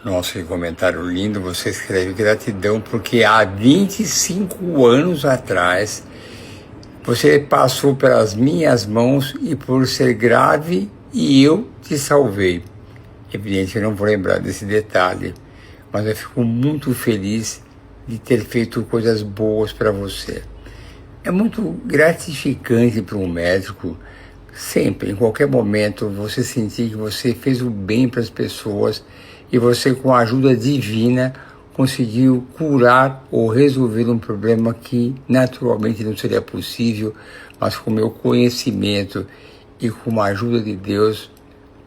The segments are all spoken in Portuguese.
Nossa, que comentário lindo. Você escreve: gratidão, porque há 25 anos atrás você passou pelas minhas mãos e por ser grave e eu te salvei. Evidente que eu não vou lembrar desse detalhe, mas eu fico muito feliz de ter feito coisas boas para você. É muito gratificante para um médico, sempre, em qualquer momento, você sentir que você fez o bem para as pessoas e você, com a ajuda divina, conseguiu curar ou resolver um problema que naturalmente não seria possível, mas com o meu conhecimento e com a ajuda de Deus,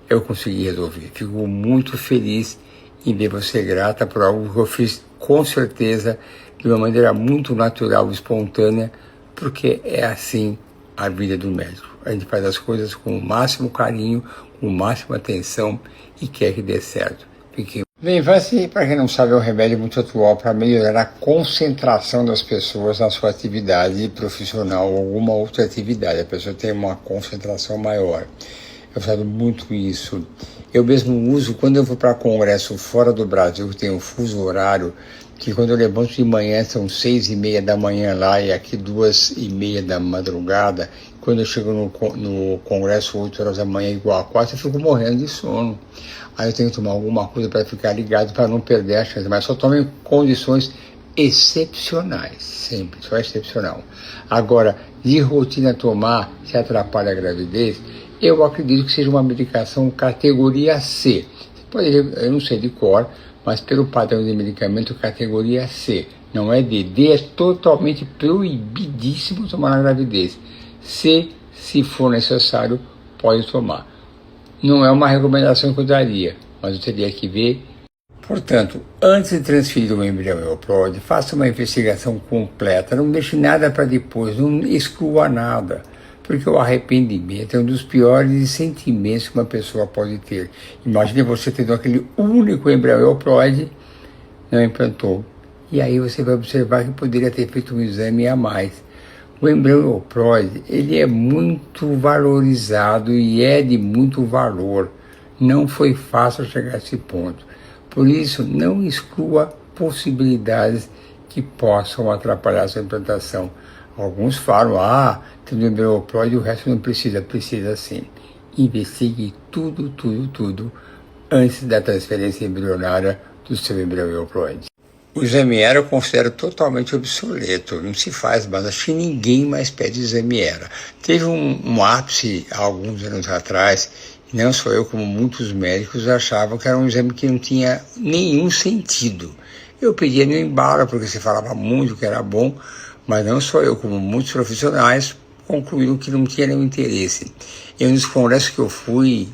eu consegui resolver. Fico muito feliz em ver você grata por algo que eu fiz com certeza de uma maneira muito natural e espontânea, porque é assim a vida do médico. A gente faz as coisas com o máximo carinho, com a máxima atenção e quer que dê certo. Bem, Vance, para quem não sabe, é um remédio muito atual para melhorar a concentração das pessoas na sua atividade profissional ou alguma outra atividade. A pessoa tem uma concentração maior. Eu falo muito isso. Eu mesmo uso quando eu vou para congresso fora do Brasil, que tem um fuso horário, que quando eu levanto de manhã são 6:30 da manhã lá e aqui 2:30 da madrugada. Quando eu chego no congresso 8 horas da manhã igual a 4, eu fico morrendo de sono. Aí eu tenho que tomar alguma coisa para ficar ligado, para não perder a chance. Mas só tomo em condições excepcionais, sempre, só excepcional. Agora, de rotina tomar, se atrapalha a gravidez, eu acredito que seja uma medicação categoria C. Eu não sei de cor, mas pelo padrão de medicamento, categoria C. Não é D. D é totalmente proibidíssimo tomar na gravidez. C, se for necessário, pode tomar. Não é uma recomendação que eu daria, mas eu teria que ver. Portanto, antes de transferir o embrião euploide, faça uma investigação completa, não deixe nada para depois, não exclua nada, porque o arrependimento é um dos piores sentimentos que uma pessoa pode ter. Imagine você tendo aquele único embrião euploide, não implantou, e aí você vai observar que poderia ter feito um exame a mais. O embrião euploide, ele é muito valorizado e é de muito valor. Não foi fácil chegar a esse ponto. Por isso, não exclua possibilidades que possam atrapalhar a sua implantação. Alguns falam, tem o embrião euploide e o resto não precisa. Precisa sim. Investigue tudo antes da transferência embrionária do seu embrião euploide. O exame ERA eu considero totalmente obsoleto, não se faz mais, acho que ninguém mais pede exame ERA. Teve um ápice há alguns anos atrás, e não só eu, como muitos médicos achavam que era um exame que não tinha nenhum sentido. Eu pedia no embalo, porque se falava muito que era bom, mas não só eu, como muitos profissionais concluíram que não tinha nenhum interesse. E nos congressos que eu fui,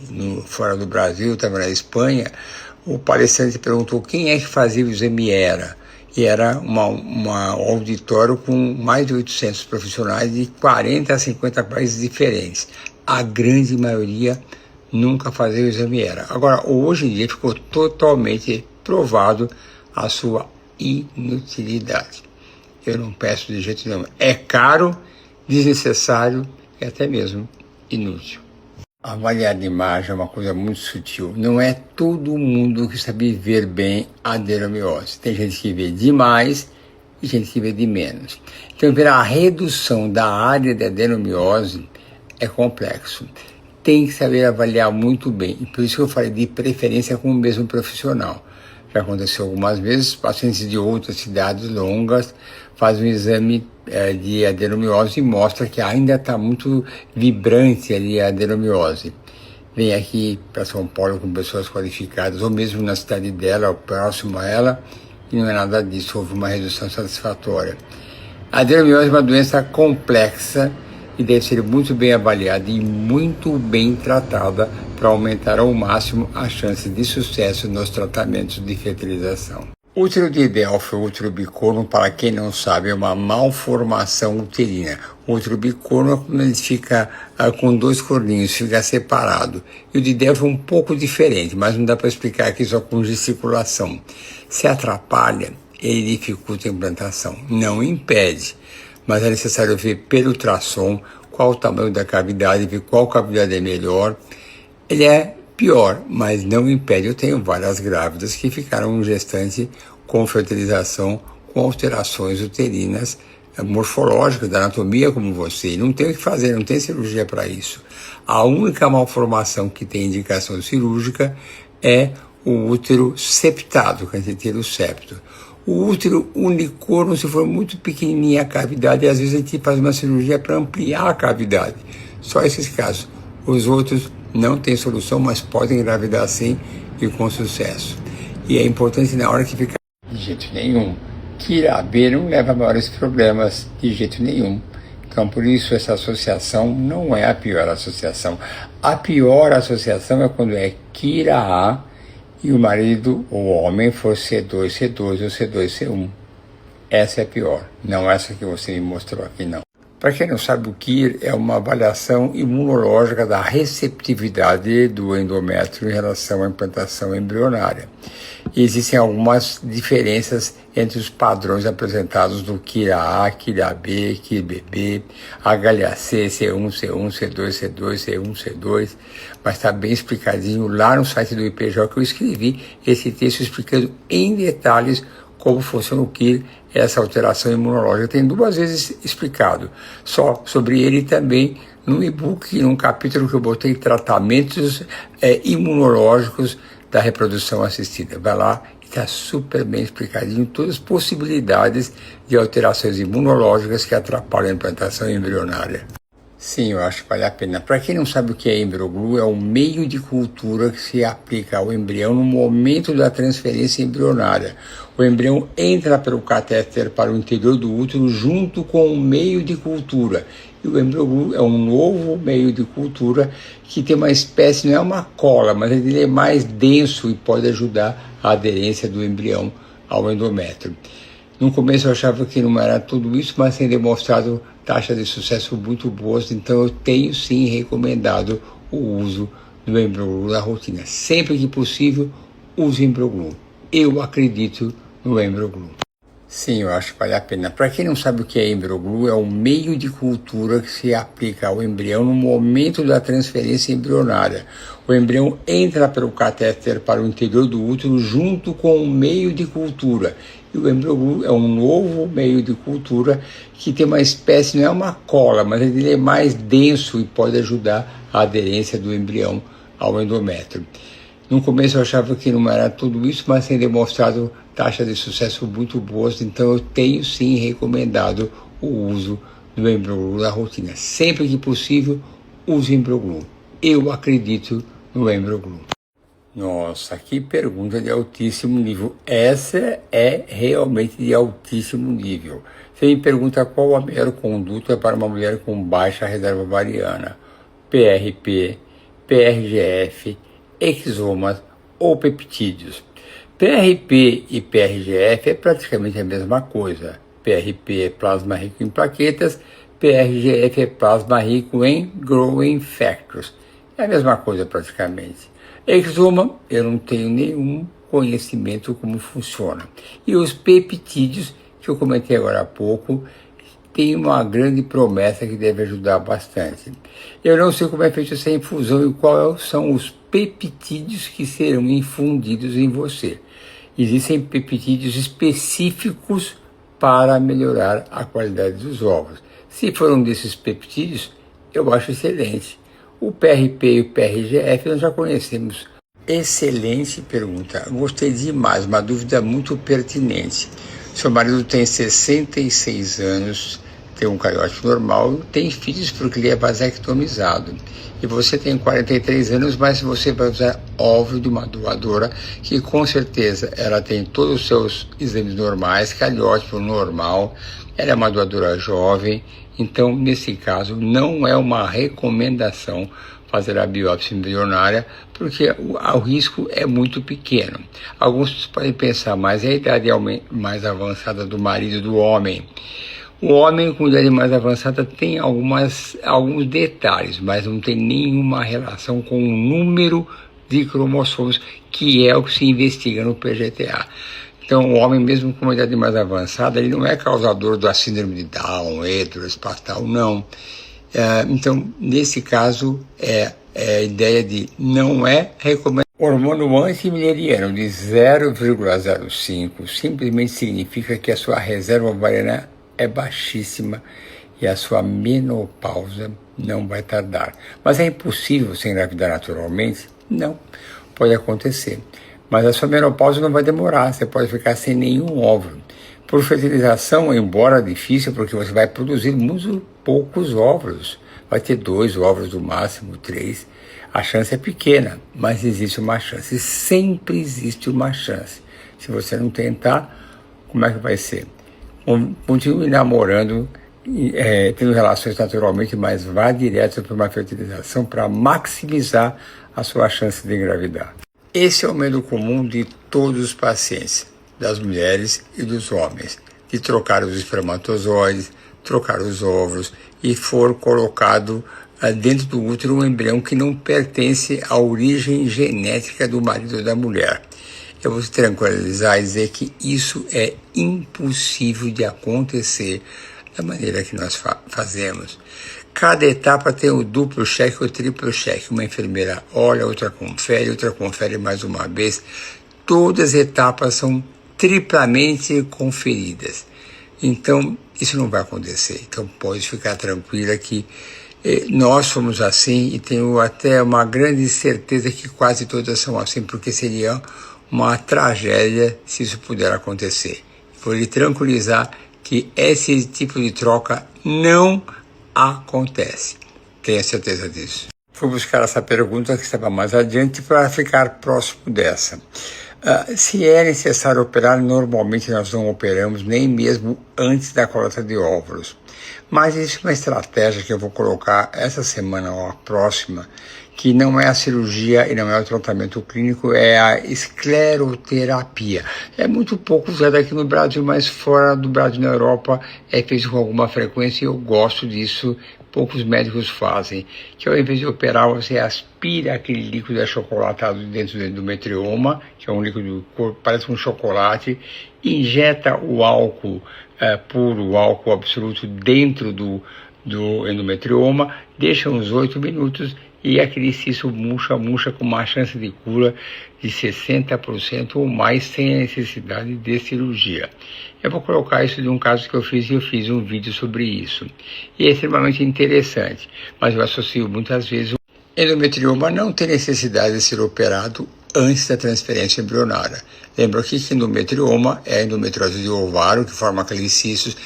fora do Brasil, também na Espanha, o palestrante perguntou quem é que fazia o exame ERA. E era um auditório com mais de 800 profissionais de 40 a 50 países diferentes. A grande maioria nunca fazia o exame ERA. Agora, hoje em dia ficou totalmente provado a sua inutilidade. Eu não peço de jeito nenhum. É caro, desnecessário e até mesmo inútil. Avaliar de imagem é uma coisa muito sutil. Não é todo mundo que sabe ver bem a adenomiose. Tem gente que vê demais e gente que vê de menos. Então, ver a redução da área de adenomiose é complexo. Tem que saber avaliar muito bem. E por isso que eu falei de preferência com o mesmo profissional. Já aconteceu algumas vezes, pacientes de outras cidades longas fazem um exame de adenomiose e mostra que ainda está muito vibrante ali a adenomiose. Vem aqui para São Paulo com pessoas qualificadas, ou mesmo na cidade dela, ou próximo a ela, e não é nada disso, houve uma redução satisfatória. A adenomiose é uma doença complexa e deve ser muito bem avaliada e muito bem tratada para aumentar ao máximo as chances de sucesso nos tratamentos de fertilização. Útero de Delphi, útero bicorno, para quem não sabe, é uma malformação uterina. O útero bicorno é quando ele fica com dois corninhos, fica separado. E o de Delphi é um pouco diferente, mas não dá para explicar aqui só com gesticulação. Se atrapalha, ele dificulta a implantação. Não impede, mas é necessário ver pelo ultrassom qual o tamanho da cavidade, ver qual cavidade é melhor. Ele é pior, mas não impede. Eu tenho várias grávidas que ficaram gestante com fertilização, com alterações uterinas morfológicas da anatomia como você. Não tem o que fazer, não tem cirurgia para isso. A única malformação que tem indicação cirúrgica é o útero septado, que a gente tem o septo. O útero unicorno, se for muito pequenininha a cavidade, às vezes a gente faz uma cirurgia para ampliar a cavidade. Só esses casos. Os outros não tem solução, mas podem engravidar sim e com sucesso. E é importante na hora que ficar... De jeito nenhum. Quira B não leva a maiores problemas de jeito nenhum. Então, por isso, essa associação não é a pior associação. A pior associação é quando é Quira A e o marido, o homem, for C2, C12 ou C2, C1. Essa é a pior, não essa que você me mostrou aqui, não. Para quem não sabe, o KIR é uma avaliação imunológica da receptividade do endométrio em relação à implantação embrionária. E existem algumas diferenças entre os padrões apresentados do KIR-A, KIR-B, KIR-BB, HLA-C, C1, C1, C2, C2, C1, C2, mas está bem explicadinho lá no site do IPJ que eu escrevi esse texto explicando em detalhes como funciona o KIR, essa alteração imunológica. Tem 2 vezes explicado, só sobre ele também no e-book, num capítulo que eu botei tratamentos imunológicos da reprodução assistida. Vai lá, está super bem explicadinho todas as possibilidades de alterações imunológicas que atrapalham a implantação embrionária. Sim, eu acho que vale a pena. Para quem não sabe o que é EmbryoGlue, é um meio de cultura que se aplica ao embrião no momento da transferência embrionária. O embrião entra pelo catéter para o interior do útero junto com o meio de cultura. E o EmbryoGlue é um novo meio de cultura que tem uma espécie, não é uma cola, mas ele é mais denso e pode ajudar a aderência do embrião ao endométrio. No começo eu achava que não era tudo isso, mas tem demonstrado taxas de sucesso muito boas, então eu tenho sim recomendado o uso do EmbryoGlue na rotina. Sempre que possível, use EmbryoGlue. Eu acredito no EmbryoGlue. Sim, eu acho que vale a pena. Para quem não sabe o que é EmbryoGlue, é um meio de cultura que se aplica ao embrião no momento da transferência embrionária. O embrião entra pelo catéter para o interior do útero junto com o meio de cultura. E o EmbryoGlue é um novo meio de cultura que tem uma espécie, não é uma cola, mas ele é mais denso e pode ajudar a aderência do embrião ao endométrio. No começo eu achava que não era tudo isso, mas tem demonstrado taxas de sucesso muito boas, então eu tenho sim recomendado o uso do EmbryoGlue na rotina. Sempre que possível, use EmbryoGlue. Eu acredito no EmbryoGlue. Nossa, que pergunta de altíssimo nível. Essa é realmente de altíssimo nível. Você me pergunta qual a melhor conduta para uma mulher com baixa reserva ovariana: PRP, PRGF, exomas ou peptídeos. PRP e PRGF é praticamente a mesma coisa. PRP é plasma rico em plaquetas, PRGF é plasma rico em growing factors. É a mesma coisa praticamente. Exoma, eu não tenho nenhum conhecimento como funciona. E os peptídeos, que eu comentei agora há pouco, tem uma grande promessa que deve ajudar bastante. Eu não sei como é feita essa infusão e quais são os peptídeos que serão infundidos em você. Existem peptídeos específicos para melhorar a qualidade dos ovos. Se for um desses peptídeos, eu acho excelente. O PRP e o PRGF nós já conhecemos. Excelente pergunta. Gostei demais, uma dúvida muito pertinente. Seu marido tem 66 anos, tem um cariote normal, tem filhos porque ele é vasectomizado. E você tem 43 anos, mas você vai usar óvulo de uma doadora que com certeza ela tem todos os seus exames normais, cariotipo normal, ela é uma doadora jovem, então nesse caso não é uma recomendação fazer a biópsia embrionária, porque o risco é muito pequeno. Alguns podem pensar, mas a idade mais avançada do marido e do homem. O homem com idade mais avançada tem alguns detalhes, mas não tem nenhuma relação com o número de cromossomos, que é o que se investiga no PGTA. Então, o homem, mesmo com uma idade mais avançada, ele não é causador da síndrome de Down, heteroespacial, não. Então, nesse caso, é a ideia de não é recomendado. Hormônio antimileriano de 0,05 simplesmente significa que a sua reserva ovariana é baixíssima e a sua menopausa não vai tardar. Mas é impossível você engravidar naturalmente? Não, pode acontecer. Mas a sua menopausa não vai demorar, você pode ficar sem nenhum óvulo. Por fertilização, embora difícil, porque você vai produzir muito poucos óvulos. Vai ter 2 óvulos no máximo, 3. A chance é pequena, mas existe uma chance. Sempre existe uma chance. Se você não tentar, como é que vai ser? Continue namorando, tendo relações naturalmente, mas vá direto para uma fertilização para maximizar a sua chance de engravidar. Esse é o medo comum de todos os pacientes, das mulheres e dos homens, de trocar os espermatozoides, trocar os óvulos e for colocado dentro do útero um embrião que não pertence à origem genética do marido ou da mulher. Eu vou te tranquilizar e dizer que isso é impossível de acontecer da maneira que nós fazemos. Cada etapa tem o duplo cheque ou o triplo cheque. Uma enfermeira olha, outra confere mais uma vez. Todas as etapas são triplamente conferidas. Então, isso não vai acontecer. Então, pode ficar tranquila que nós somos assim e tenho até uma grande certeza que quase todas são assim, porque seria uma tragédia se isso puder acontecer. Vou lhe tranquilizar que esse tipo de troca não acontece. Tenha certeza disso. Fui buscar essa pergunta que estava mais adiante para ficar próximo dessa. Se é necessário operar, normalmente nós não operamos nem mesmo antes da coleta de óvulos. Mas isso é uma estratégia que eu vou colocar essa semana ou a próxima, que não é a cirurgia e não é o tratamento clínico, é a escleroterapia. É muito pouco usado aqui no Brasil, mas fora do Brasil, na Europa, é feito com alguma frequência e eu gosto disso. Poucos médicos fazem, que ao invés de operar, você aspira aquele líquido achocolatado dentro do endometrioma, que é um líquido parece um chocolate, injeta o álcool puro, o álcool absoluto dentro do endometrioma, deixa uns 8 minutos e aquele cisto murcha com uma chance de cura de 60% ou mais sem a necessidade de cirurgia. Eu vou colocar isso de um caso que eu fiz um vídeo sobre isso. E é extremamente interessante, mas eu associo muitas vezes. Endometrioma não tem necessidade de ser operado antes da transferência embrionária. Lembra aqui que endometrioma é a endometriose do ovário, que forma aqueles cistos,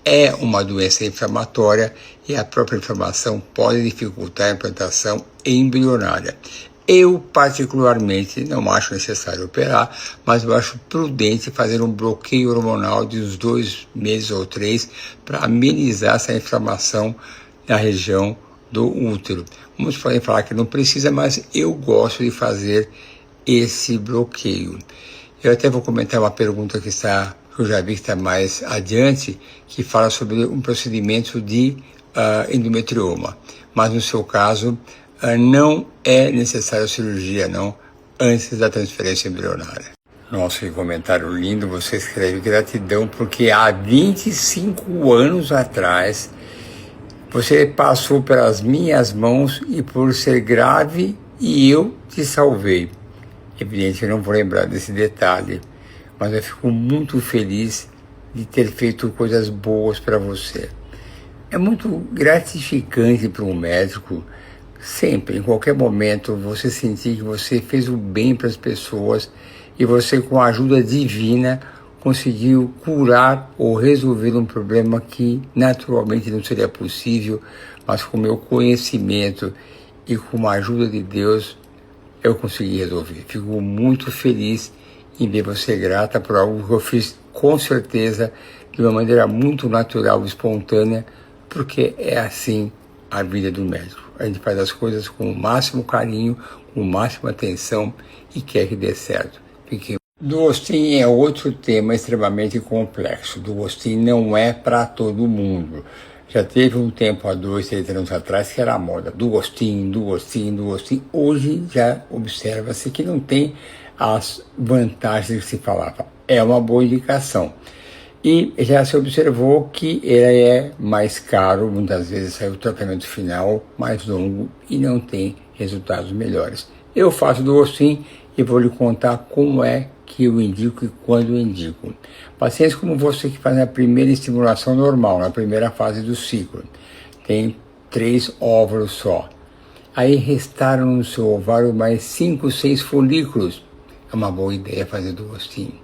é uma doença inflamatória e a própria inflamação pode dificultar a implantação embrionária. Eu, particularmente, não acho necessário operar, mas eu acho prudente fazer um bloqueio hormonal de uns 2 meses ou 3 para amenizar essa inflamação na região do útero. Muitos podem falar que não precisa, mas eu gosto de fazer esse bloqueio. Eu até vou comentar uma pergunta que eu já vi que está mais adiante, que fala sobre um procedimento de endometrioma. Mas no seu caso, não é necessária cirurgia, não, antes da transferência embrionária. Nossa, que comentário lindo, você escreve gratidão, porque há 25 anos atrás, você passou pelas minhas mãos e por ser grave, e eu te salvei. Evidente, eu não vou lembrar desse detalhe, mas eu fico muito feliz de ter feito coisas boas para você. É muito gratificante para um médico, sempre, em qualquer momento, você sentir que você fez o bem para as pessoas e você, com a ajuda divina, conseguiu curar ou resolver um problema que naturalmente não seria possível, mas com o meu conhecimento e com a ajuda de Deus, eu consegui resolver. Fico muito feliz em ver você grata por algo que eu fiz com certeza de uma maneira muito natural e espontânea, porque é assim a vida do médico. A gente faz as coisas com o máximo carinho, com a máxima atenção e quer que dê certo. Duodeno é outro tema extremamente complexo. Duodeno não é para todo mundo. Já teve um tempo, há 2, 3 anos atrás, que era a moda. Duodeno. Hoje já observa-se que não tem as vantagens que se falava. É uma boa indicação. E já se observou que ele é mais caro, muitas vezes sai o tratamento final mais longo e não tem resultados melhores. Eu faço do Ostim e vou lhe contar como é que eu indico e quando eu indico. Pacientes como você que fazem a primeira estimulação normal, na primeira fase do ciclo, tem 3 óvulos só. Aí restaram no seu ovário mais 5, 6 folículos. É uma boa ideia fazer do Ostim.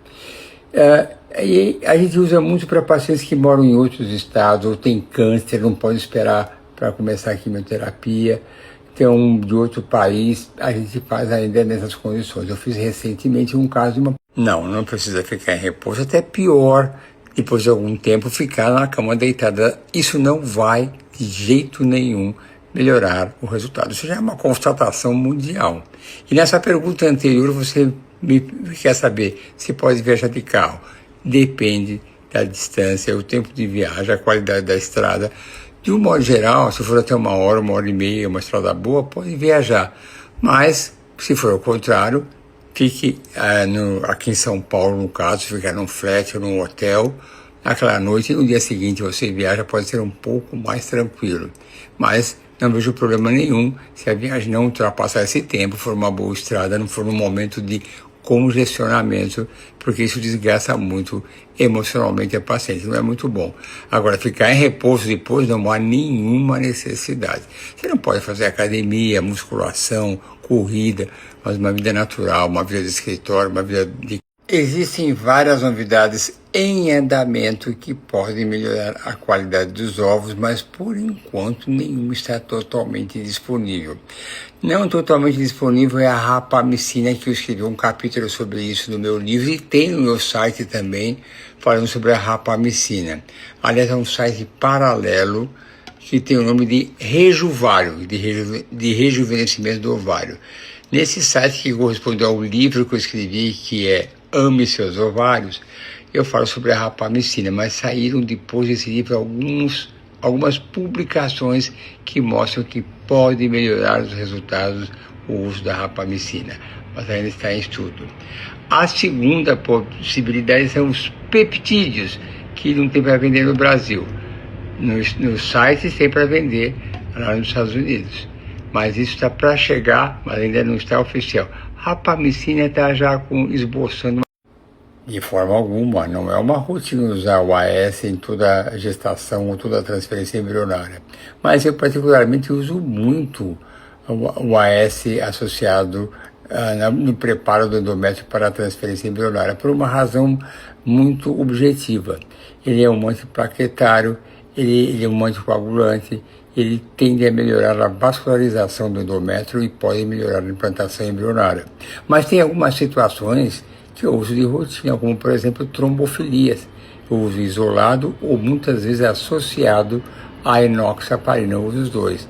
E a gente usa muito para pacientes que moram em outros estados ou têm câncer, não pode esperar para começar a quimioterapia. Tem um de outro país, a gente faz ainda nessas condições. Eu fiz recentemente um caso de uma... Não precisa ficar em repouso, até pior, depois de algum tempo, ficar na cama deitada. Isso não vai, de jeito nenhum, melhorar o resultado. Isso já é uma constatação mundial. E nessa pergunta anterior, você me quer saber se pode viajar de carro. Depende da distância, o tempo de viagem, a qualidade da estrada. De um modo geral, se for até 1 hora, 1h30, uma estrada boa, pode viajar. Mas, se for ao contrário, fique aqui em São Paulo, no caso, ficar num flat ou num hotel, naquela noite, e no dia seguinte você viaja, pode ser um pouco mais tranquilo. Mas não vejo problema nenhum se a viagem não ultrapassar esse tempo, for uma boa estrada, não for um momento de congestionamento, porque isso desgasta muito emocionalmente a paciente, não é muito bom. Agora, ficar em repouso depois não há nenhuma necessidade. Você não pode fazer academia, musculação, corrida, mas uma vida natural, uma vida de escritório, uma vida de... Existem várias novidades em andamento que podem melhorar a qualidade dos ovos, mas por enquanto nenhuma está totalmente disponível. Não totalmente disponível é a rapamicina, que eu escrevi um capítulo sobre isso no meu livro e tem no meu site também, falando sobre a rapamicina. Aliás, é um site paralelo que tem o nome de Rejuvário, de rejuvenescimento do ovário. Nesse site, que corresponde ao livro que eu escrevi, que é Ame Seus Ovários, eu falo sobre a rapamicina, mas saíram depois desse livro algumas publicações que mostram que pode melhorar os resultados o uso da rapamicina, mas ainda está em estudo. A segunda possibilidade são os peptídeos, que não tem para vender no Brasil. Nos sites tem para vender lá nos Estados Unidos, mas isso está para chegar, mas ainda não está oficial. Rapamicina está já esboçando. De forma alguma, não é uma rotina usar o AS em toda a gestação ou toda a transferência embrionária. Mas eu particularmente uso muito o AS associado no preparo do endométrio para a transferência embrionária, por uma razão muito objetiva. Ele é um antiplaquetário, ele é um anticoagulante, ele tende a melhorar a vascularização do endométrio e pode melhorar a implantação embrionária. Mas tem algumas situações que eu uso de rotina, como por exemplo trombofilias. Eu uso isolado ou muitas vezes associado à enoxaparina, eu uso os dois.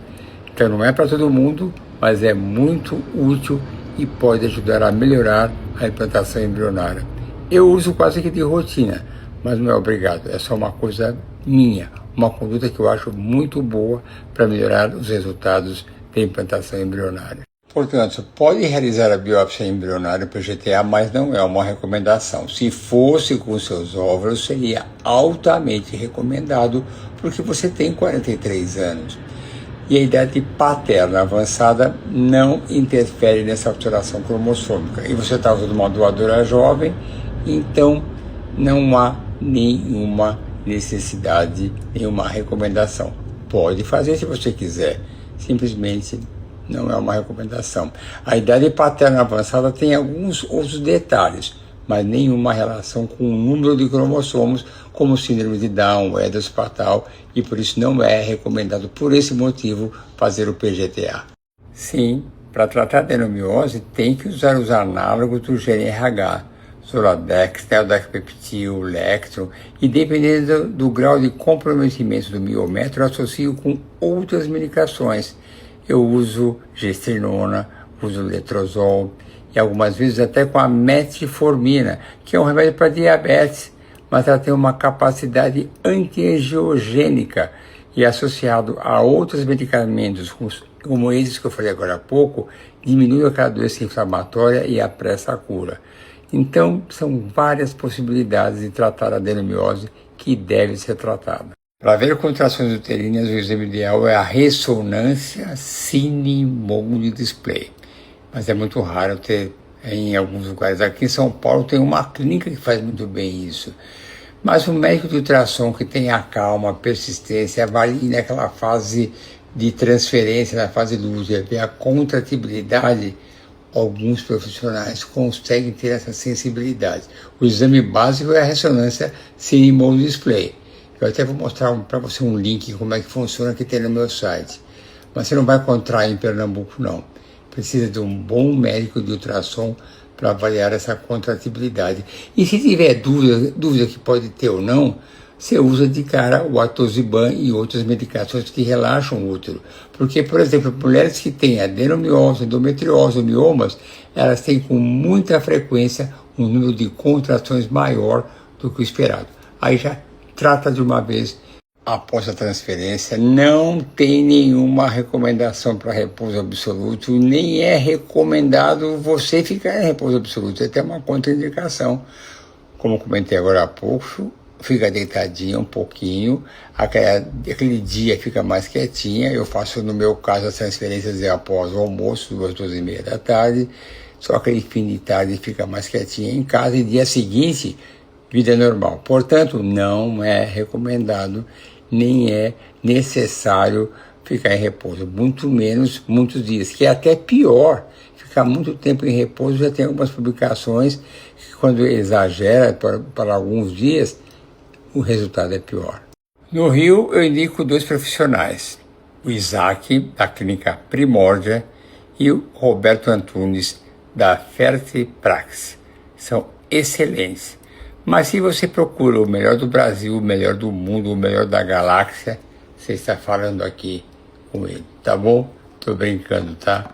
Então não é para todo mundo, mas é muito útil e pode ajudar a melhorar a implantação embrionária. Eu uso quase que de rotina, mas não é obrigado, é só uma coisa minha, uma conduta que eu acho muito boa para melhorar os resultados da implantação embrionária. Portanto, pode realizar a biópsia embrionária PGTA, mas não é uma recomendação. Se fosse com seus óvulos, seria altamente recomendado, porque você tem 43 anos. E a idade paterna avançada não interfere nessa alteração cromossômica. E você está usando uma doadora jovem, então não há nenhuma necessidade, nenhuma recomendação. Pode fazer se você quiser, simplesmente não é uma recomendação. A idade paterna avançada tem alguns outros detalhes, mas nenhuma relação com o número de cromossomos, como síndrome de Down, Ehlers-Danlos, e por isso não é recomendado, por esse motivo, fazer o PGTA. Sim, para tratar a adenomiose, tem que usar os análogos do GnRH, Zoladex, Neodacpeptil, Lectron, e dependendo do grau de comprometimento do miométrio, eu associo com outras medicações. Eu uso gestrinona, uso letrozol e algumas vezes até com a metformina, que é um remédio para diabetes, mas ela tem uma capacidade antiangiogênica e associado a outros medicamentos, como esses que eu falei agora há pouco, diminui aquela doença inflamatória e apressa a cura. Então, são várias possibilidades de tratar a adenomiose que deve ser tratada. Para ver contrações uterinas, o exame ideal é a ressonância Cine-Mold Display. Mas é muito raro ter em alguns lugares. Aqui em São Paulo tem uma clínica que faz muito bem isso. Mas o médico de ultrassom que tem a calma, a persistência, avalie naquela fase de transferência, na fase lúcida, ver a contratibilidade, alguns profissionais conseguem ter essa sensibilidade. O exame básico é a ressonância Cine-Mold Display. Eu até vou mostrar para você um link como é que funciona que tem no meu site. Mas você não vai encontrar em Pernambuco, não. Precisa de um bom médico de ultrassom para avaliar essa contratibilidade. E se tiver dúvida que pode ter ou não, você usa de cara o atosiban e outras medicações que relaxam o útero. Porque, por exemplo, mulheres que têm adenomiose, endometriose ou miomas, elas têm com muita frequência um número de contrações maior do que o esperado. Aí já trata de uma vez. Após a transferência, não tem nenhuma recomendação para repouso absoluto, nem é recomendado você ficar em repouso absoluto, é até uma contraindicação. Como comentei agora há pouco, fica deitadinha um pouquinho, aquele dia fica mais quietinha. Eu faço, no meu caso, as transferências após o almoço, 2h30 da tarde, só aquele fim de tarde fica mais quietinha em casa, e dia seguinte, vida normal. Portanto, não é recomendado, nem é necessário ficar em repouso, muito menos muitos dias, que é até pior. Ficar muito tempo em repouso, já tem algumas publicações que quando exagera para alguns dias, o resultado é pior. No Rio, eu indico 2 profissionais, o Isaac, da clínica Primórdia, e o Roberto Antunes, da Fertiprax. São excelentes. Mas se você procura o melhor do Brasil, o melhor do mundo, o melhor da galáxia, você está falando aqui com ele, tá bom? Tô brincando, tá?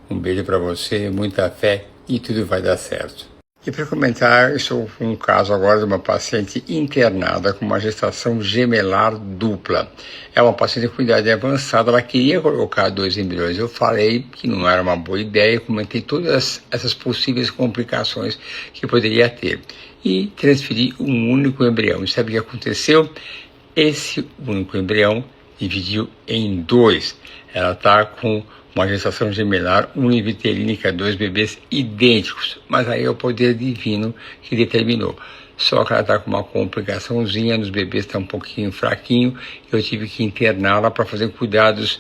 Um beijo para você, muita fé e tudo vai dar certo. E para comentar, estou com um caso agora de uma paciente internada com uma gestação gemelar dupla. É uma paciente com idade avançada, ela queria colocar 2 embriões. Eu falei que não era uma boa ideia, comentei todas essas possíveis complicações que poderia ter. E transferi um único embrião. E sabe o que aconteceu? Esse único embrião dividiu em 2. Ela está com uma gestação gemelar univitelínica, 2 bebês idênticos, mas aí é o poder divino que determinou. Só que ela está com uma complicaçãozinha, nos bebês está um pouquinho fraquinho, eu tive que interná-la para fazer cuidados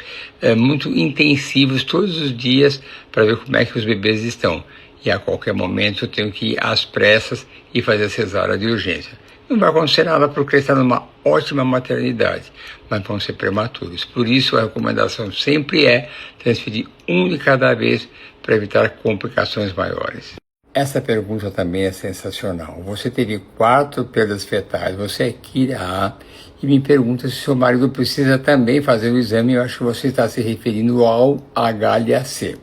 muito intensivos todos os dias para ver como é que os bebês estão. E a qualquer momento eu tenho que ir às pressas e fazer a cesárea de urgência. Não vai acontecer nada porque ele está numa ótima maternidade, mas vão ser prematuros. Por isso a recomendação sempre é transferir um de cada vez para evitar complicações maiores. Essa pergunta também é sensacional. Você teve 4 perdas fetais, você é Kira A, e me pergunta se seu marido precisa também fazer o exame. Eu acho que você está se referindo ao HLA-C.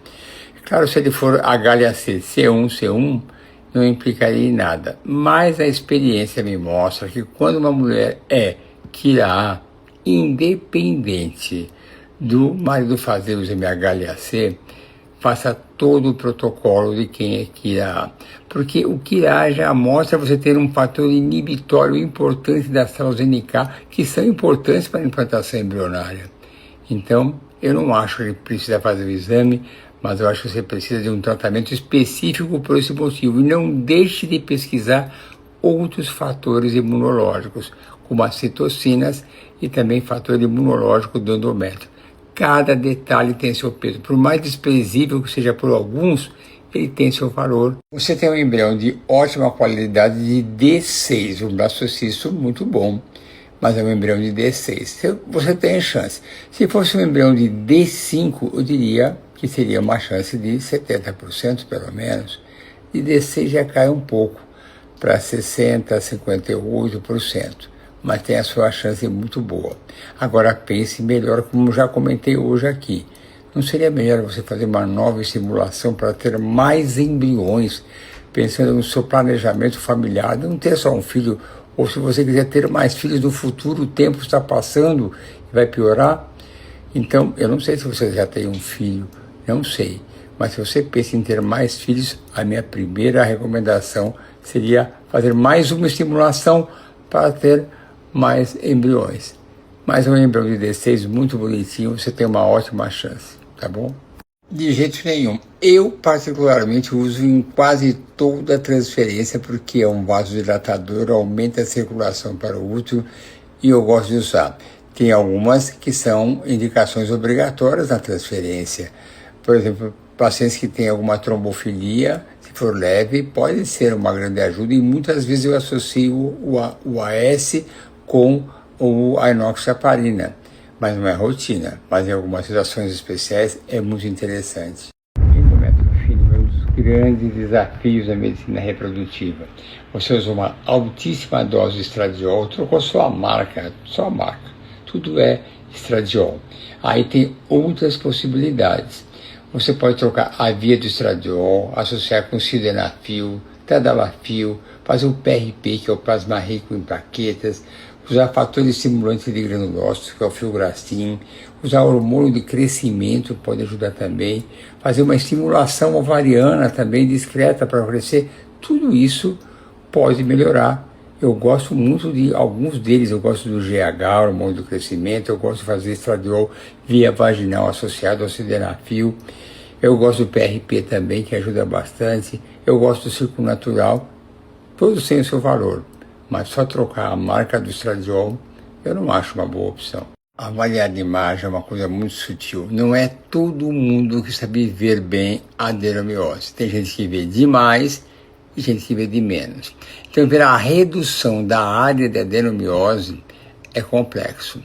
Claro, se ele for HLA-C C1, não implicaria em nada, mas a experiência me mostra que quando uma mulher é Kira A, independente do marido fazer o exame HLA-C, faça todo o protocolo de quem é Kira A, porque o Kira A já mostra você ter um fator inibitório importante das células NK, que são importantes para a implantação embrionária. Então, eu não acho que ele precisa fazer o exame, mas eu acho que você precisa de um tratamento específico por esse motivo. E não deixe de pesquisar outros fatores imunológicos, como as citocinas e também fator imunológico do endométrio. Cada detalhe tem seu peso. Por mais desprezível que seja por alguns, ele tem seu valor. Você tem um embrião de ótima qualidade de D6, um blastocisto muito bom, mas é um embrião de D6. Você tem chance. Se fosse um embrião de D5, eu diria que seria uma chance de 70% pelo menos. De D6 já cai um pouco para 60%, 58%, mas tem a sua chance muito boa. Agora pense melhor, como já comentei hoje aqui. Não seria melhor você fazer uma nova estimulação para ter mais embriões, pensando no seu planejamento familiar, não ter só um filho, ou se você quiser ter mais filhos no futuro, o tempo está passando e vai piorar? Então, eu não sei se você já tem um filho, não sei, mas se você pensa em ter mais filhos, a minha primeira recomendação seria fazer mais uma estimulação para ter mais embriões. Mas um embrião de D6 muito bonitinho, você tem uma ótima chance, tá bom? De jeito nenhum. Eu, particularmente, uso em quase toda a transferência porque é um vasodilatador, aumenta a circulação para o útero e eu gosto de usar. Tem algumas que são indicações obrigatórias na transferência. Por exemplo, pacientes que têm alguma trombofilia, se for leve, pode ser uma grande ajuda e muitas vezes eu associo o AS com a inoxaparina. Mas não é rotina, mas em algumas situações especiais é muito interessante. Endométrio fino é um dos grandes desafios da medicina reprodutiva. Você usou uma altíssima dose de estradiol, trocou só a marca, tudo é estradiol. Aí tem outras possibilidades. Você pode trocar a via do estradiol, associar com sildenafil, tadalafil, fazer o PRP, que é o plasma rico em plaquetas, usar fatores estimulantes de granulócitos, que é o filgrastim, usar hormônio de crescimento, pode ajudar também, fazer uma estimulação ovariana também discreta para crescer, tudo isso pode melhorar. Eu gosto muito de alguns deles, eu gosto do GH, hormônio do crescimento, eu gosto de fazer estradiol via vaginal associado ao sildenafil, eu gosto do PRP também, que ajuda bastante, eu gosto do círculo natural, todos têm o seu valor. Mas só trocar a marca do estradiol, eu não acho uma boa opção. Avaliar de imagem é uma coisa muito sutil. Não é todo mundo que sabe ver bem a adenomiose. Tem gente que vê demais e gente que vê de menos. Então, ver a redução da área de adenomiose é complexo.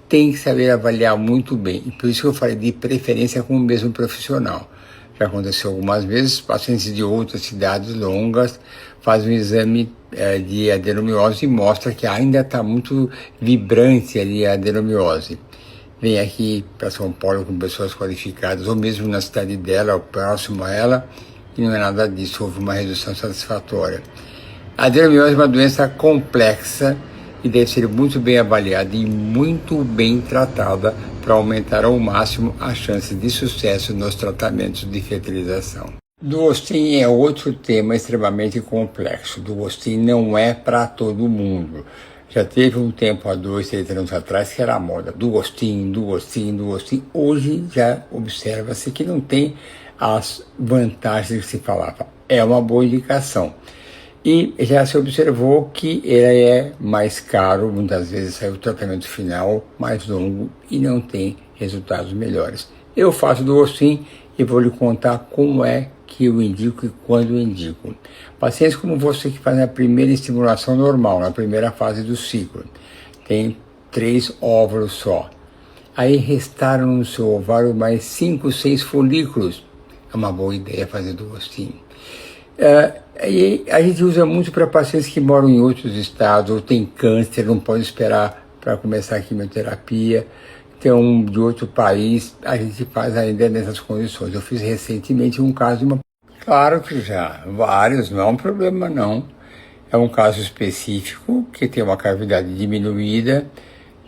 Tem que saber avaliar muito bem. E por isso que eu falei de preferência com o mesmo profissional. Já aconteceu algumas vezes, pacientes de outras cidades longas fazem um exame de adenomiose e mostra que ainda está muito vibrante ali a adenomiose. Vem aqui para São Paulo com pessoas qualificadas, ou mesmo na cidade dela, ou próximo a ela, e não é nada disso, houve uma redução satisfatória. A adenomiose é uma doença complexa e deve ser muito bem avaliada e muito bem tratada para aumentar ao máximo as chances de sucesso nos tratamentos de fertilização. Duostin é outro tema extremamente complexo. Duostin não é para todo mundo. Já teve um tempo, há 2, 3 anos atrás, que era a moda. Duostin. Hoje já observa-se que não tem as vantagens que se falava. É uma boa indicação. E já se observou que ele é mais caro, muitas vezes sai o tratamento final mais longo e não tem resultados melhores. Eu faço Duostin e vou lhe contar como é que eu indico e quando eu indico. Pacientes como você que fazem a primeira estimulação normal, na primeira fase do ciclo, tem 3 óvulos só. Aí restaram no seu ovário mais 5, 6 folículos. É uma boa ideia fazer Duostin. E a gente usa muito para pacientes que moram em outros estados, ou tem câncer, não pode esperar para começar a quimioterapia, tem um de outro país, a gente faz ainda nessas condições. Eu fiz recentemente um caso de uma... Claro que já, vários, não é um problema não. É um caso específico, que tem uma cavidade diminuída,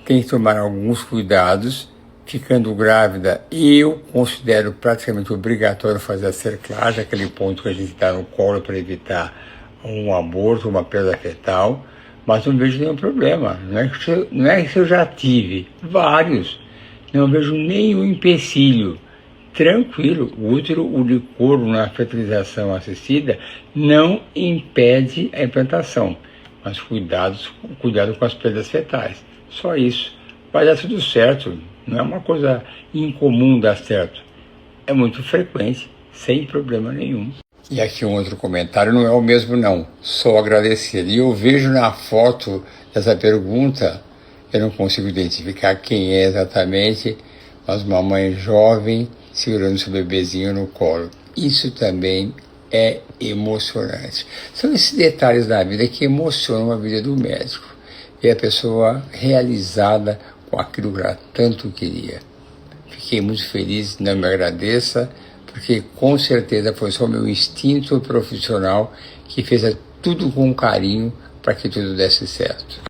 tem que tomar alguns cuidados. Ficando grávida, eu considero praticamente obrigatório fazer a cerclagem, aquele ponto que a gente dá no colo para evitar um aborto, uma perda fetal, mas não vejo nenhum problema. Não é que eu já tive vários, não vejo nenhum empecilho. Tranquilo, o útero unicórnio na fertilização assistida não impede a implantação, mas cuidado com as perdas fetais. Só isso. Vai dar tudo certo. Não é uma coisa incomum dar certo. É muito frequente, sem problema nenhum. E aqui um outro comentário, não é o mesmo não, só agradecer. E eu vejo na foto dessa pergunta, eu não consigo identificar quem é exatamente, mas uma mãe jovem segurando seu bebezinho no colo. Isso também é emocionante. São esses detalhes da vida que emocionam a vida do médico. E a pessoa realizada com aquilo que ela tanto queria. Fiquei muito feliz, não me agradeça, porque com certeza foi só o meu instinto profissional que fez tudo com carinho para que tudo desse certo.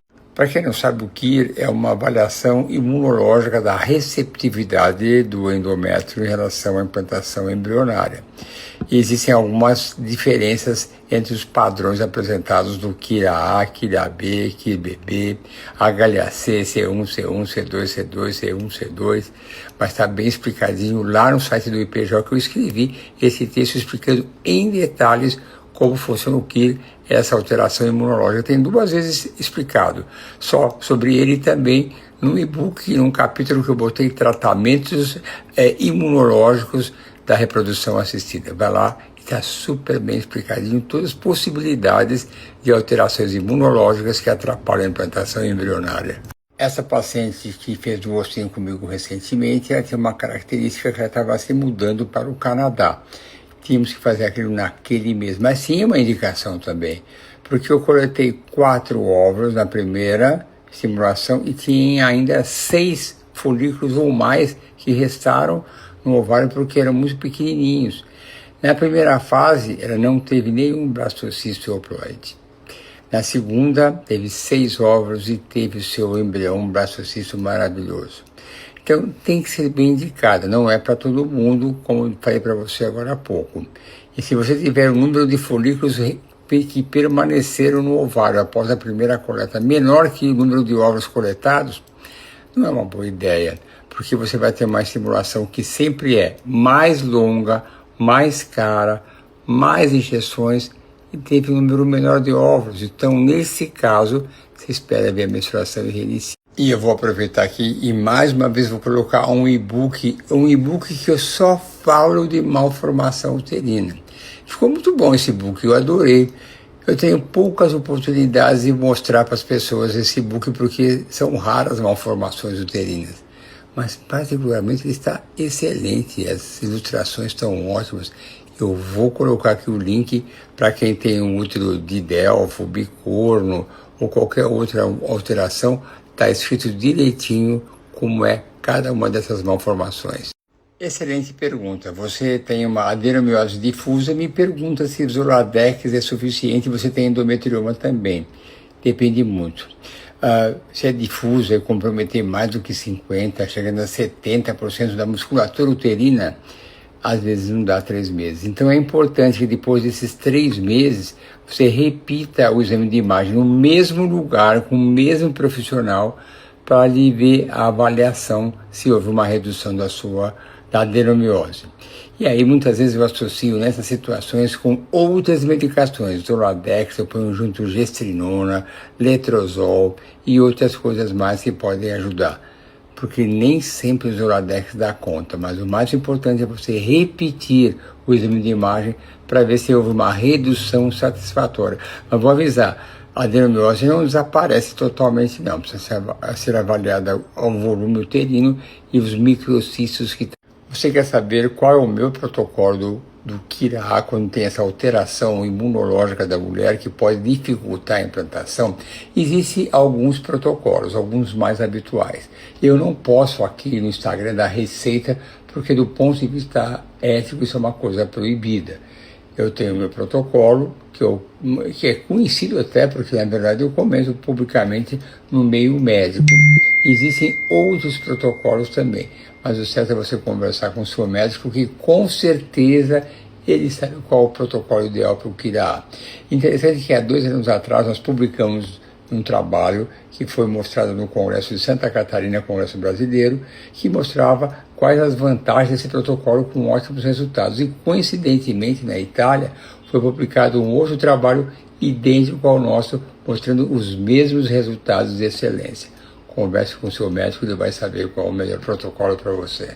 Para quem não sabe, o KIR é uma avaliação imunológica da receptividade do endométrio em relação à implantação embrionária. E existem algumas diferenças entre os padrões apresentados do KIR-A, KIR-AB, KIR-BB, HLA-C, C1, C1, C2, C2, C1, C2, mas está bem explicadinho lá no site do IPJ que eu escrevi esse texto explicando em detalhes como funciona o KIR, essa alteração imunológica. Tem 2 vezes explicado, só sobre ele também no e-book, num capítulo que eu botei tratamentos imunológicos da reprodução assistida. Vai lá, está super bem explicadinho todas as possibilidades de alterações imunológicas que atrapalham a implantação embrionária. Essa paciente que fez o ossinho comigo recentemente, ela tinha uma característica que ela estava se mudando para o Canadá. Tínhamos que fazer aquilo naquele mês, mas tinha uma indicação também, porque eu coletei 4 óvulos na primeira estimulação e tinha ainda 6 folículos ou mais que restaram no ovário porque eram muito pequenininhos. Na primeira fase, ela não teve nenhum blastocisto euploide. Na segunda, teve 6 óvulos e teve o seu embrião, um blastocisto maravilhoso. Então, tem que ser bem indicada, não é para todo mundo, como eu falei para você agora há pouco. E se você tiver um número de folículos que permaneceram no ovário após a primeira coleta menor que o número de óvulos coletados, não é uma boa ideia, porque você vai ter uma estimulação que sempre é mais longa, mais cara, mais injeções e teve um número menor de óvulos. Então, nesse caso, você espera ver a menstruação e reinicia. E eu vou aproveitar aqui e mais uma vez vou colocar um e-book que eu só falo de malformação uterina. Ficou muito bom esse e-book, eu adorei. Eu tenho poucas oportunidades de mostrar para as pessoas esse e-book porque são raras malformações uterinas. Mas particularmente ele está excelente, as ilustrações estão ótimas. Eu vou colocar aqui o link para quem tem um útero de Delfo, bicorno ou qualquer outra alteração. Está escrito direitinho como é cada uma dessas malformações. Excelente pergunta. Você tem uma adenomiose difusa, me pergunta se Zoladex é suficiente, você tem endometrioma também. Depende muito. Se é difuso, é comprometer mais do que 50%, chegando a 70% da musculatura uterina, às vezes não dá 3 meses. Então é importante que depois desses 3 meses, você repita o exame de imagem no mesmo lugar, com o mesmo profissional, para lhe ver a avaliação se houve uma redução da adenomiose. E aí muitas vezes eu associo nessas situações com outras medicações, Zoladex, eu ponho junto gestrinona, letrozol e outras coisas mais que podem ajudar. Porque nem sempre o Zoladex dá conta, mas o mais importante é você repetir o exame de imagem para ver se houve uma redução satisfatória. Mas vou avisar, a adenomiose não desaparece totalmente não, precisa ser avaliada o volume uterino e os microcistos que tem. Você quer saber qual é o meu protocolo do KIR-A quando tem essa alteração imunológica da mulher que pode dificultar a implantação? Existem alguns protocolos, alguns mais habituais. Eu não posso aqui no Instagram dar receita, porque do ponto de vista ético isso é uma coisa proibida. Eu tenho meu protocolo, que é conhecido até, porque na verdade eu comento publicamente no meio médico. Existem outros protocolos também, mas o certo é você conversar com o seu médico, que com certeza ele sabe qual é o protocolo ideal para o KIR-A. Interessante que há 2 anos atrás nós publicamos um trabalho que foi mostrado no Congresso de Santa Catarina, Congresso Brasileiro, que mostrava quais as vantagens desse protocolo com ótimos resultados. E coincidentemente na Itália foi publicado um outro trabalho idêntico ao nosso, mostrando os mesmos resultados de excelência. Converse com o seu médico, ele vai saber qual é o melhor protocolo para você.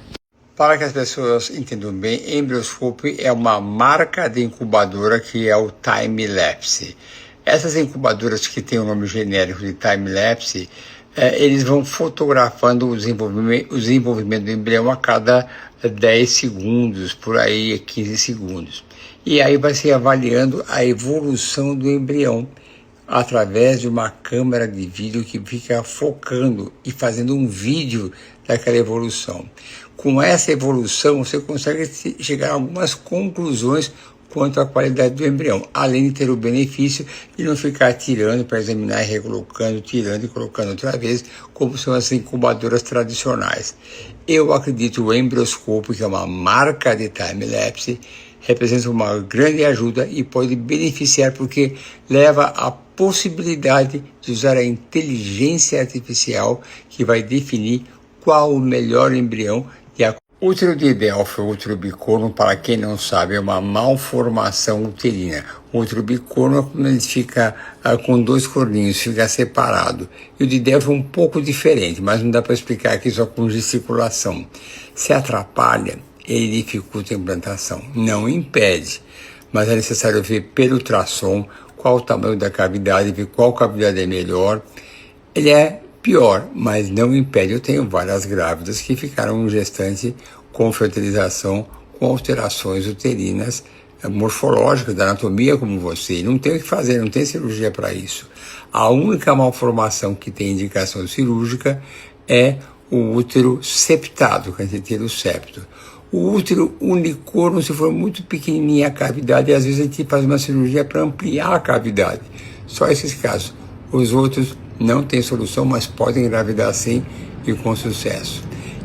Para que as pessoas entendam bem, Embryoscope é uma marca de incubadora que é o Time Lapse. Essas incubadoras que têm o nome genérico de Time Lapse, eles vão fotografando o desenvolvimento do embrião a cada 10 segundos, por aí 15 segundos. E aí vai se avaliando a evolução do embrião através de uma câmera de vídeo que fica focando e fazendo um vídeo daquela evolução. Com essa evolução, você consegue chegar a algumas conclusões quanto à qualidade do embrião, além de ter o benefício de não ficar tirando para examinar e recolocando, tirando e colocando outra vez, como são as incubadoras tradicionais. Eu acredito que o embrioscópio, que é uma marca de time-lapse, representa uma grande ajuda e pode beneficiar porque leva a possibilidade de usar a inteligência artificial que vai definir qual o melhor embrião de acordo. Útero de Delphi, útero bicorno, para quem não sabe, é uma malformação uterina. O útero bicorno é quando ele fica com dois corninhos, fica separado. E o de Delphi é um pouco diferente, mas não dá para explicar aqui só com gesticulação. Se atrapalha, ele dificulta a implantação. Não impede, mas é necessário ver pelo ultrassom qual o tamanho da cavidade, ver qual cavidade é melhor. Ele é pior, mas não impede. Eu tenho várias grávidas que ficaram gestantes com fertilização, com alterações uterinas morfológicas da anatomia como você. Não tem o que fazer, não tem cirurgia para isso. A única malformação que tem indicação cirúrgica é o útero septado, que a gente tem o septo. O útero unicorno, se for muito pequenininha a cavidade, às vezes a gente faz uma cirurgia para ampliar a cavidade. Só esses casos. Os outros não tem solução, mas podem engravidar sim e com sucesso.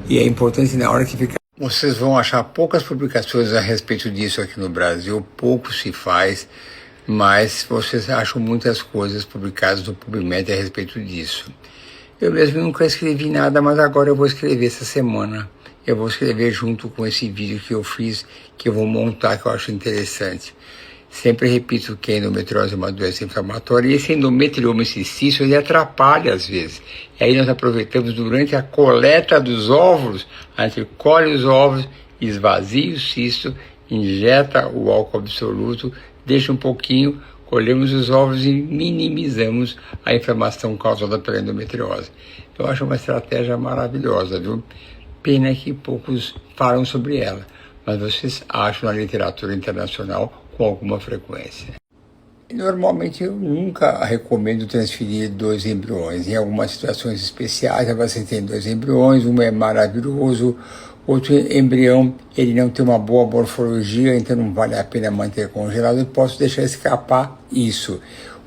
E é importante na hora que ficar. Vocês vão achar poucas publicações a respeito disso aqui no Brasil, pouco se faz, mas vocês acham muitas coisas publicadas no PubMed a respeito disso. Eu mesmo nunca escrevi nada, mas agora eu vou escrever essa semana. Eu vou escrever junto com esse vídeo que eu fiz, que eu vou montar, que eu acho interessante. Sempre repito que a endometriose é uma doença inflamatória e esse endometrioma, esse cisto, ele atrapalha às vezes. E aí nós aproveitamos durante a coleta dos óvulos, a gente colhe os óvulos, esvazia o cisto, injeta o álcool absoluto, deixa um pouquinho, colhemos os óvulos e minimizamos a inflamação causada pela endometriose. Eu acho uma estratégia maravilhosa, viu? Pena que poucos falam sobre ela, mas vocês acham na literatura internacional com alguma frequência. Normalmente eu nunca recomendo transferir 2 embriões. Em algumas situações especiais, você tem 2 embriões, um é maravilhoso, outro embrião ele não tem uma boa morfologia, então não vale a pena manter congelado, eu posso deixar escapar isso.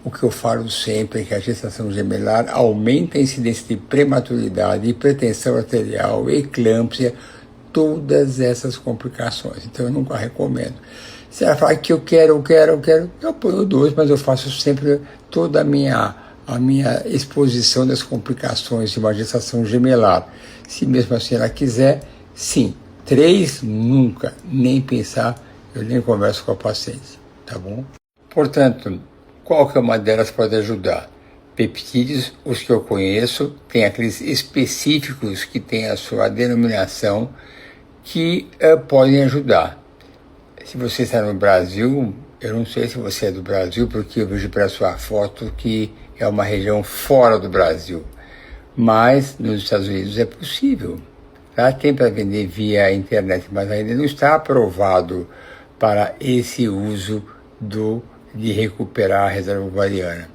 O que eu falo sempre é que a gestação gemelar aumenta a incidência de prematuridade, hipertensão arterial, eclâmpsia, todas essas complicações. Então eu nunca recomendo. Se ela falar que eu quero, eu ponho 2, mas eu faço sempre toda a minha exposição das complicações de uma gestação gemelar. Se mesmo assim ela quiser, sim. 3, nunca, nem pensar, eu nem converso com a paciente, tá bom? Portanto, qualquer uma delas pode ajudar. Peptídeos, os que eu conheço, tem aqueles específicos que têm a sua denominação que podem ajudar. Se você está no Brasil, eu não sei se você é do Brasil, porque eu vejo pela sua foto que é uma região fora do Brasil. Mas nos Estados Unidos é possível. Lá tem para vender via internet, mas ainda não está aprovado para esse uso de recuperar a reserva ovariana.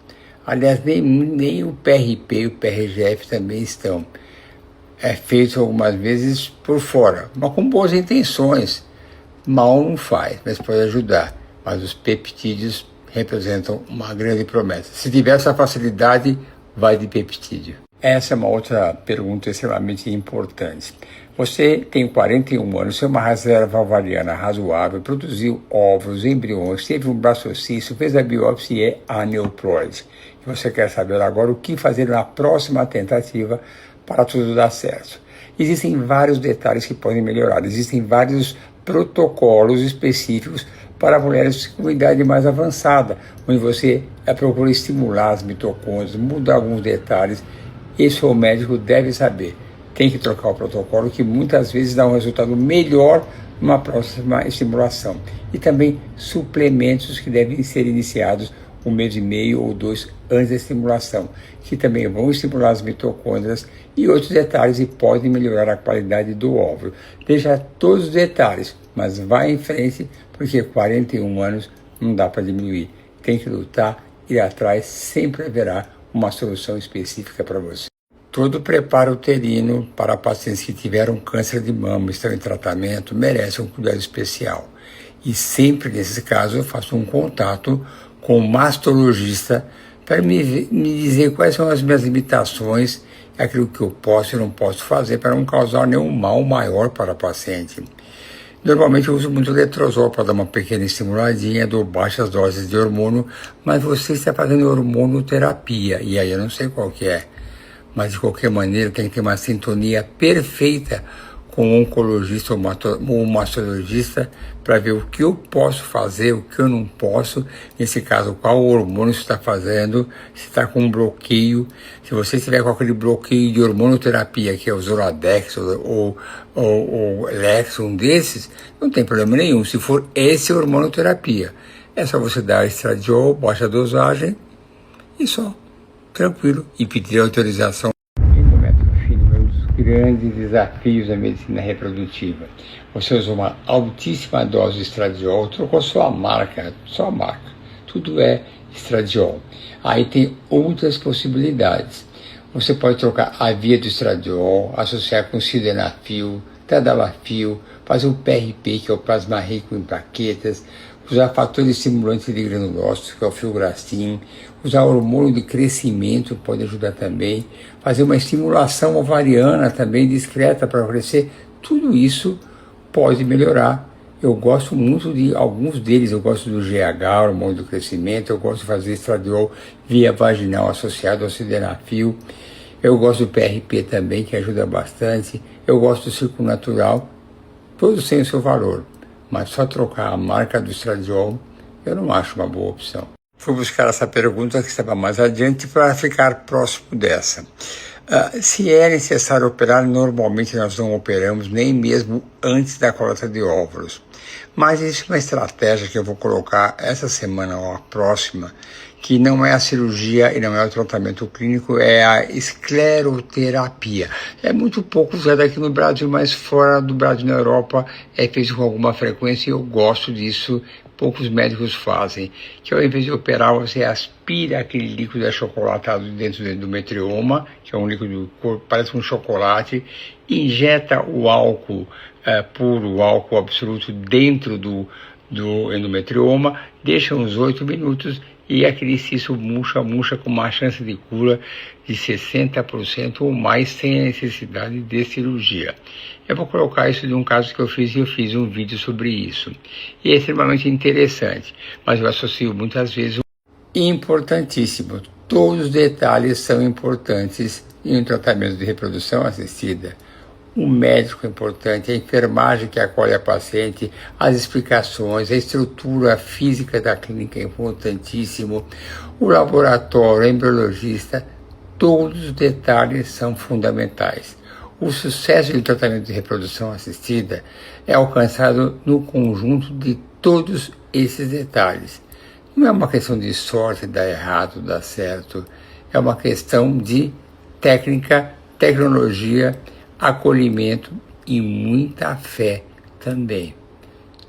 Aliás, nem o PRP e o PRGF também estão. É feito algumas vezes por fora, mas com boas intenções. Mal não faz, mas pode ajudar. Mas os peptídeos representam uma grande promessa. Se tiver essa facilidade, vai de peptídeo. Essa é uma outra pergunta extremamente importante. Você tem 41 anos, tem uma reserva ovariana razoável, produziu óvulos, embriões, teve um blastocisto, fez a biópsia e é aneuploide. E você quer saber agora o que fazer na próxima tentativa para tudo dar certo. Existem vários detalhes que podem melhorar, existem vários protocolos específicos para mulheres com idade mais avançada, onde você procura estimular as mitocôndrias, mudar alguns detalhes. Isso o médico deve saber. Tem que trocar o protocolo, que muitas vezes dá um resultado melhor numa próxima estimulação. E também suplementos que devem ser iniciados 1 mês e meio ou 2 antes da estimulação, que também vão estimular as mitocôndrias e outros detalhes e podem melhorar a qualidade do óvulo. Deixa todos os detalhes, mas vai em frente, porque 41 anos não dá para diminuir. Tem que lutar, ir atrás, sempre haverá uma solução específica para você. Todo preparo uterino para pacientes que tiveram câncer de mama, estão em tratamento, merece um cuidado especial. E sempre, nesse caso, eu faço um contato com o mastologista para me dizer quais são as minhas limitações, aquilo que eu posso e não posso fazer para não causar nenhum mal maior para o paciente. Normalmente eu uso muito letrozol para dar uma pequena estimuladinha, dou baixas doses de hormônio, mas você está fazendo hormonoterapia, e aí eu não sei qual que é. Mas de qualquer maneira tem que ter uma sintonia perfeita com o oncologista ou mastologista para ver o que eu posso fazer, o que eu não posso, nesse caso, qual hormônio você está fazendo, se está com um bloqueio. Se você estiver com aquele bloqueio de hormonoterapia, que é o Zoladex ou Lex, um desses, não tem problema nenhum. Se for esse hormonoterapia, é só você dar estradiol, baixa dosagem e só, tranquilo, e pedir autorização. Um dos grandes desafios da medicina reprodutiva. Você usou uma altíssima dose de estradiol, trocou só a marca, tudo é estradiol. Aí tem outras possibilidades. Você pode trocar a via do estradiol, associar com sildenafil, tadalafil, fazer o PRP, que é o plasma rico em plaquetas, usar fatores estimulantes de granulócitos, que é o filgrastim, usar hormônio de crescimento, pode ajudar também, fazer uma estimulação ovariana também discreta para crescer, tudo isso pode melhorar. Eu gosto muito de alguns deles, eu gosto do GH, hormônio do crescimento, eu gosto de fazer estradiol via vaginal associado ao sildenafil, eu gosto do PRP também, que ajuda bastante, eu gosto do círculo natural, todos têm o seu valor, mas só trocar a marca do estradiol eu não acho uma boa opção. Fui buscar essa pergunta que estava mais adiante para ficar próximo dessa. Se é necessário operar, normalmente nós não operamos nem mesmo antes da coleta de óvulos. Mas isso é uma estratégia que eu vou colocar essa semana ou a próxima, que não é a cirurgia e não é o tratamento clínico, é a escleroterapia. É muito pouco usado aqui no Brasil, mas fora do Brasil, na Europa, é feito com alguma frequência e eu gosto disso. Poucos médicos fazem, que ao invés de operar, você aspira aquele líquido achocolatado dentro do endometrioma, que é um líquido, parece um chocolate, injeta o álcool puro, o álcool absoluto dentro do endometrioma, deixa uns 8 minutos e aquele cisto murcha com uma chance de cura de 60% ou mais sem a necessidade de cirurgia. Eu vou colocar isso de um caso que eu fiz um vídeo sobre isso. E é extremamente interessante, mas eu associo muitas vezes importantíssimo. Todos os detalhes são importantes em um tratamento de reprodução assistida. O médico é importante, a enfermagem que acolhe a paciente, as explicações, a estrutura física da clínica é importantíssimo, o laboratório, o embriologista, todos os detalhes são fundamentais. O sucesso do tratamento de reprodução assistida é alcançado no conjunto de todos esses detalhes. Não é uma questão de sorte, dar errado, dar certo, é uma questão de técnica, tecnologia, acolhimento e muita fé também.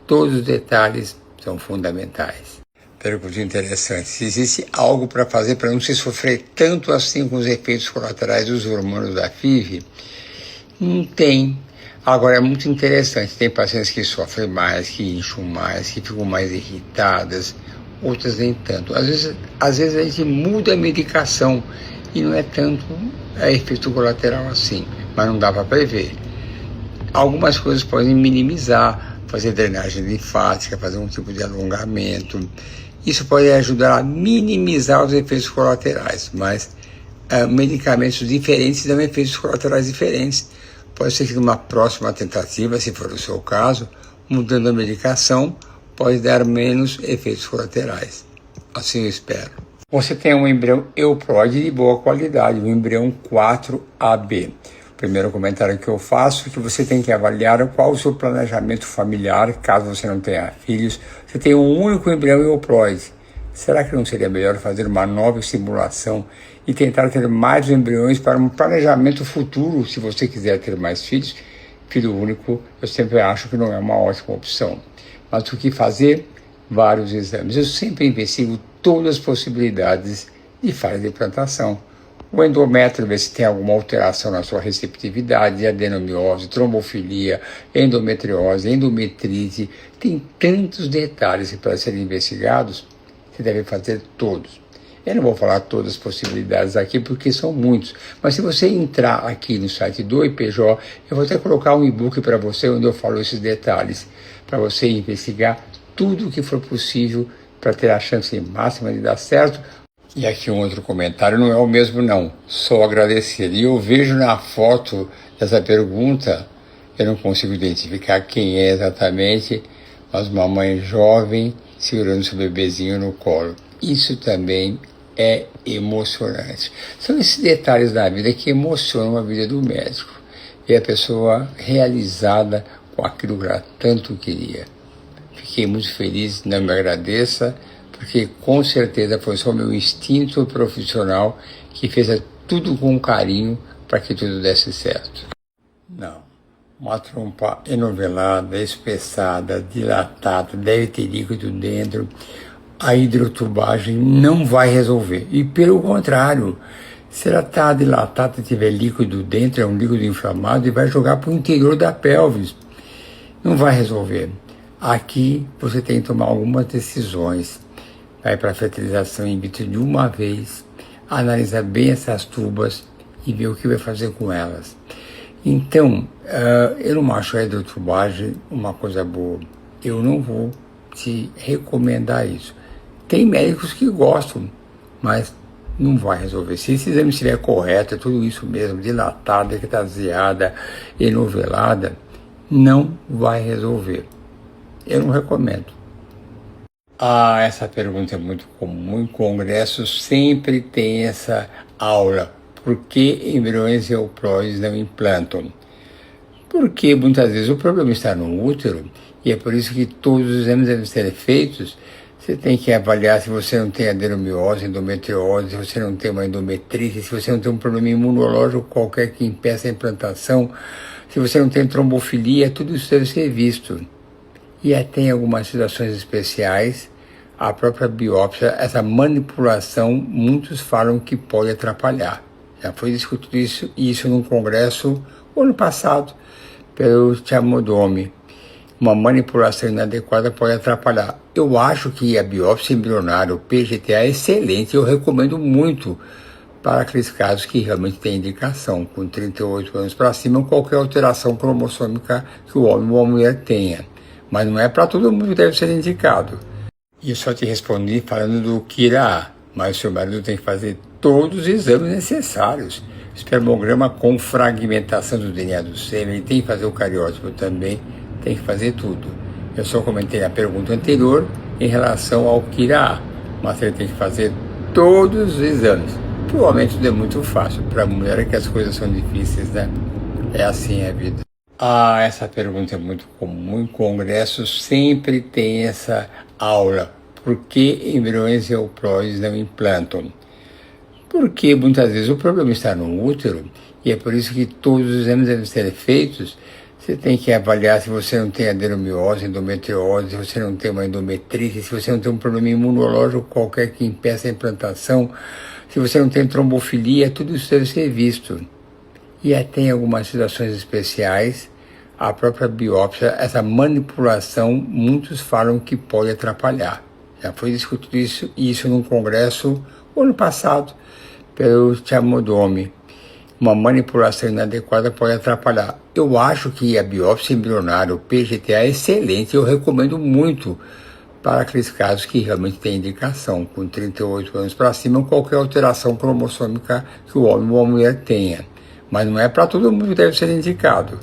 Todos os detalhes são fundamentais. Pergunta interessante. Se existe algo para fazer para não se sofrer tanto assim com os efeitos colaterais dos hormônios da FIV? Não tem. Agora é muito interessante. Tem pacientes que sofrem mais, que incham mais, que ficam mais irritadas, outras nem tanto. Às vezes a gente muda a medicação e não é tanto efeito colateral assim, mas não dá para prever. Algumas coisas podem minimizar, fazer drenagem linfática, fazer um tipo de alongamento. Isso pode ajudar a minimizar os efeitos colaterais, mas medicamentos diferentes dão efeitos colaterais diferentes. Pode ser que numa próxima tentativa, se for o seu caso, mudando a medicação, pode dar menos efeitos colaterais. Assim eu espero. Você tem um embrião euploide de boa qualidade, um embrião 4AB. O primeiro comentário que eu faço é que você tem que avaliar qual o seu planejamento familiar, caso você não tenha filhos. Você tem um único embrião euploide. Será que não seria melhor fazer uma nova estimulação e tentar ter mais embriões para um planejamento futuro, se você quiser ter mais filhos? Filho único, eu sempre acho que não é uma ótima opção. Mas o que fazer? Vários exames. Eu sempre investigo todas as possibilidades de falha de implantação. O endométrio, ver se tem alguma alteração na sua receptividade, adenomiose, trombofilia, endometriose, endometrite. Tem tantos detalhes para serem investigados, você deve fazer todos. Eu não vou falar todas as possibilidades aqui, porque são muitos. Mas se você entrar aqui no site do IPJ, eu vou até colocar um e-book para você, onde eu falo esses detalhes, para você investigar tudo o que for possível para ter a chance máxima de dar certo. E aqui um outro comentário, não é o mesmo não, só agradecer. E eu vejo na foto dessa pergunta, eu não consigo identificar quem é exatamente, mas uma mãe jovem segurando seu bebezinho no colo. Isso também é emocionante. São esses detalhes da vida que emocionam a vida do médico. Ver a pessoa realizada com aquilo que ela tanto queria. Fiquei muito feliz, não me agradeça, porque com certeza foi só meu instinto profissional que fez tudo com carinho para que tudo desse certo. Não, uma trompa enovelada, espessada, dilatada, deve ter líquido dentro, a hidrotubagem não vai resolver. E pelo contrário, se ela está dilatada e tiver líquido dentro, é um líquido inflamado e vai jogar para o interior da pelvis. Não vai resolver. Aqui você tem que tomar algumas decisões. Vai para a fertilização in vitro de uma vez, analisa bem essas tubas e ver o que vai fazer com elas. Então, eu não acho a hidrotubagem uma coisa boa. Eu não vou te recomendar isso. Tem médicos que gostam, mas não vai resolver. Se esse exame estiver correto, é tudo isso mesmo, dilatada, ectasiada, enovelada, não vai resolver. Eu não recomendo. Essa pergunta é muito comum. Em congressos sempre tem essa aula. Por que embriões euploides não implantam? Porque muitas vezes o problema está no útero e é por isso que todos os exames devem ser feitos. Você tem que avaliar se você não tem adenomiose, endometriose, se você não tem uma endometrite, se você não tem um problema imunológico qualquer que impeça a implantação, se você não tem trombofilia, tudo isso deve ser visto. E até em algumas situações especiais, a própria biópsia, essa manipulação, muitos falam que pode atrapalhar. Já foi discutido isso num congresso ano passado, pelo Tiamodome. Uma manipulação inadequada pode atrapalhar. Eu acho que a biópsia embrionária, o PGTA, é excelente, eu recomendo muito para aqueles casos que realmente têm indicação, com 38 anos para cima, qualquer alteração cromossômica que o homem ou a mulher tenha. Mas não é para todo mundo que deve ser indicado. E eu só te respondi falando do KIRA, mas o seu marido tem que fazer todos os exames necessários. Espermograma com fragmentação do DNA do sêmen, ele tem que fazer o cariótipo também, tem que fazer tudo. Eu só comentei a pergunta anterior em relação ao KIRA, mas ele tem que fazer todos os exames. Provavelmente tudo é muito fácil, para a mulher é que as coisas são difíceis, né? É assim a vida. Essa pergunta é muito comum. Em congressos sempre tem essa aula. Por que embriões euploides não implantam? Porque muitas vezes o problema está no útero e é por isso que todos os exames devem ser feitos. Você tem que avaliar se você não tem adenomiose, endometriose, se você não tem uma endometrite, se você não tem um problema imunológico qualquer que impeça a implantação, se você não tem trombofilia, tudo isso deve ser visto. E até em algumas situações especiais, a própria biópsia, essa manipulação, muitos falam que pode atrapalhar. Já foi discutido isso num congresso ano passado, pelo Tiamodome. Uma manipulação inadequada pode atrapalhar. Eu acho que a biópsia embrionária, o PGTA, é excelente, eu recomendo muito para aqueles casos que realmente têm indicação, com 38 anos para cima, qualquer alteração cromossômica que o homem ou a mulher tenha. Mas não é para todo mundo que deve ser indicado.